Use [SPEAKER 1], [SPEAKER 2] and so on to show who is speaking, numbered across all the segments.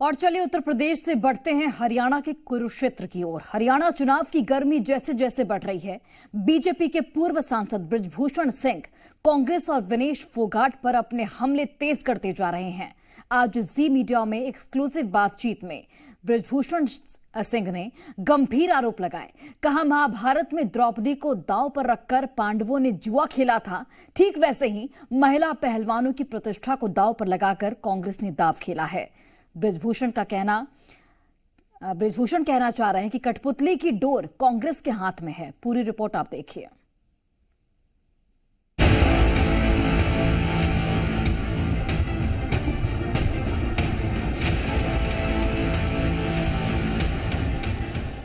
[SPEAKER 1] और चलिए उत्तर प्रदेश से बढ़ते हैं हरियाणा के कुरुक्षेत्र की ओर। हरियाणा चुनाव की गर्मी जैसे जैसे बढ़ रही है, बीजेपी के पूर्व सांसद बृजभूषण सिंह कांग्रेस और विनेश फोगाट पर अपने हमले तेज करते जा रहे हैं। आज जी मीडिया में एक्सक्लूसिव बातचीत में बृजभूषण सिंह ने गंभीर आरोप लगाए। कहा, महाभारत में द्रौपदी को दांव पर रखकर पांडवों ने जुआ खेला था, ठीक वैसे ही महिला पहलवानों की प्रतिष्ठा को दांव पर लगाकर कांग्रेस ने दांव खेला है। बृजभूषण कहना चाह रहे हैं कि कठपुतली की डोर कांग्रेस के हाथ में है। पूरी रिपोर्ट आप देखिए।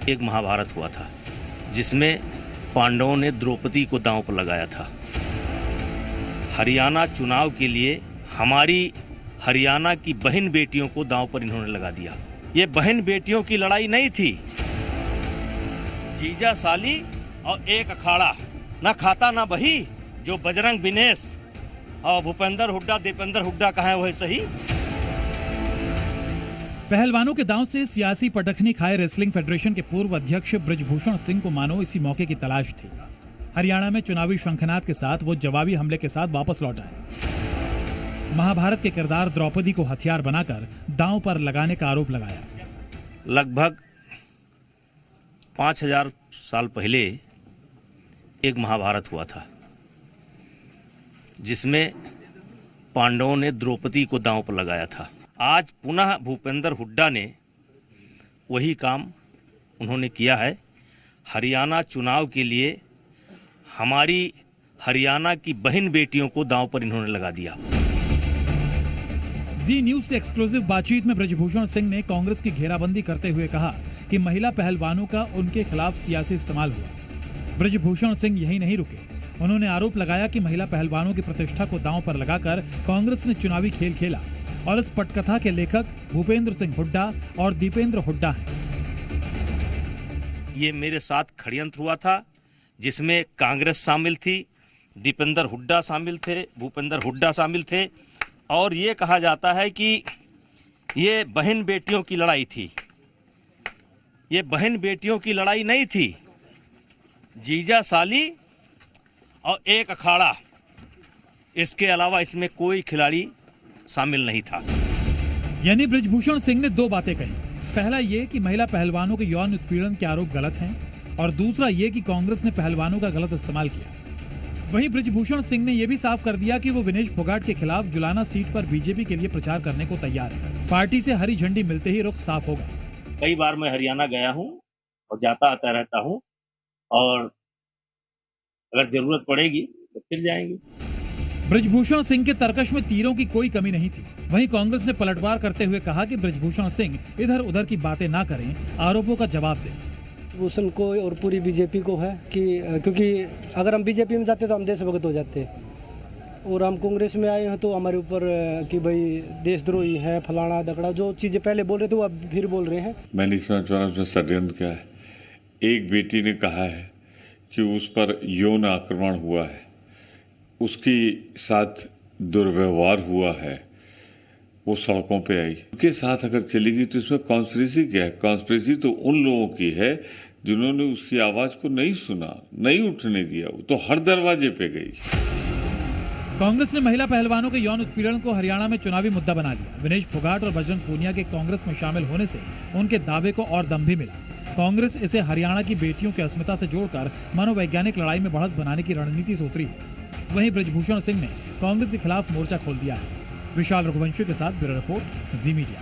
[SPEAKER 2] एक महाभारत हुआ था जिसमें पांडवों ने द्रौपदी को दांव पर लगाया था। हरियाणा चुनाव के लिए हमारी हरियाणा की बहन बेटियों को दांव पर इन्होंने लगा दिया। ये बहन बेटियों की लड़ाई नहीं थी। जीजा साली और एक अखाड़ा, न खाता न बही, जो बजरंग विनेश और भूपेंद्र हुड्डा दीपेंद्र हुड्डा का है वही सही।
[SPEAKER 3] पहलवानों के दांव से सियासी पटखनी खाए रेसलिंग फेडरेशन के पूर्व अध्यक्ष बृजभूषण सिंह को मानो इसी मौके की तलाश थी। हरियाणा में चुनावी शंखनाद के साथ वो जवाबी हमले के साथ वापस लौट आए। महाभारत के किरदार द्रौपदी को हथियार बनाकर दांव पर लगाने का आरोप लगाया।
[SPEAKER 2] लगभग 5000 साल पहले एक महाभारत हुआ था जिसमें पांडवों ने द्रौपदी को दांव पर लगाया था। आज पुनः भूपेंद्र हुड्डा ने वही काम उन्होंने किया है। हरियाणा चुनाव के लिए हमारी हरियाणा की बहन बेटियों को दांव पर इन्होंने लगा दिया।
[SPEAKER 3] जी न्यूज से एक्सक्लूसिव बातचीत में बृजभूषण सिंह ने कांग्रेस की घेराबंदी करते हुए कहा कि महिला पहलवानों का उनके खिलाफ सियासी इस्तेमाल हुआ। बृजभूषण सिंह यही नहीं रुके, उन्होंने आरोप लगाया कि महिला पहलवानों की प्रतिष्ठा को दांव पर लगाकर कांग्रेस ने चुनावी खेल खेला और इस पटकथा के लेखक भूपेंद्र सिंह हुड्डा और दीपेंद्र हुड्डा हैं।
[SPEAKER 2] ये मेरे साथ षड्यंत्र हुआ था जिसमें कांग्रेस शामिल थी, दीपेंद्र हुड्डा शामिल थे, भूपेंद्र हुड्डा शामिल थे और ये कहा जाता है कि ये बहन बेटियों की लड़ाई थी। ये बहन बेटियों की लड़ाई नहीं थी। जीजा साली और एक अखाड़ा, इसके अलावा इसमें कोई खिलाड़ी शामिल नहीं था।
[SPEAKER 3] यानी बृजभूषण सिंह ने दो बातें कही। पहला ये कि महिला पहलवानों के यौन उत्पीड़न के आरोप गलत हैं और दूसरा ये कि कांग्रेस ने पहलवानों का गलत इस्तेमाल किया। वहीं बृजभूषण सिंह ने यह भी साफ कर दिया कि वो विनेश फोगाट के खिलाफ जुलाना सीट पर बीजेपी के लिए प्रचार करने को तैयार है। पार्टी से हरी झंडी मिलते ही रुख साफ होगा।
[SPEAKER 2] कई बार मैं हरियाणा गया हूं और जाता आता रहता हूं और अगर जरूरत पड़ेगी तो फिर जाएंगे।
[SPEAKER 3] बृजभूषण सिंह के तर्कश में तीरों की कोई कमी नहीं थी। वहीं कांग्रेस ने पलटवार करते हुए कहा कि बृजभूषण सिंह इधर उधर की बातें ना करें, आरोपों का जवाब दें।
[SPEAKER 4] भूषण को और पूरी बीजेपी को है कि क्योंकि अगर हम बीजेपी में जाते तो हम देशभक्त हो जाते और हम कांग्रेस में आए हैं तो हमारे ऊपर कि भाई देशद्रोही है, फलाना दकड़ा, जो चीज़ें पहले बोल रहे थे वो अब फिर बोल रहे हैं।
[SPEAKER 5] मैं नहीं समझ पा रहा उसमें षड्यंत्र क्या है। एक बेटी ने कहा है कि उस पर यौन आक्रमण हुआ है, उसके साथ दुर्व्यवहार हुआ है, वो सड़कों पे आई, उनके साथ अगर चलेगी तो इसमें कॉन्स्पिरेसी क्या है? कॉन्स्पिरेसी तो उन लोगों की है जिन्होंने उसकी आवाज को नहीं सुना, नहीं उठने दिया, वो तो हर दरवाजे पे गई।
[SPEAKER 3] कांग्रेस ने महिला पहलवानों के यौन उत्पीड़न को हरियाणा में चुनावी मुद्दा बना लिया। विनेश फोगाट और बजरंग पूनिया के कांग्रेस में शामिल होने से उनके दावे को और दम भी मिला। कांग्रेस इसे हरियाणा की बेटियों की अस्मिता से जोड़कर मनोवैज्ञानिक लड़ाई में बढ़त बनाने की रणनीति से उतरी है। वहीं बृजभूषण सिंह ने कांग्रेस के खिलाफ मोर्चा खोल दिया है। विशाल रघुवंशी के साथ ब्यूरो रिपोर्ट, जी मीडिया।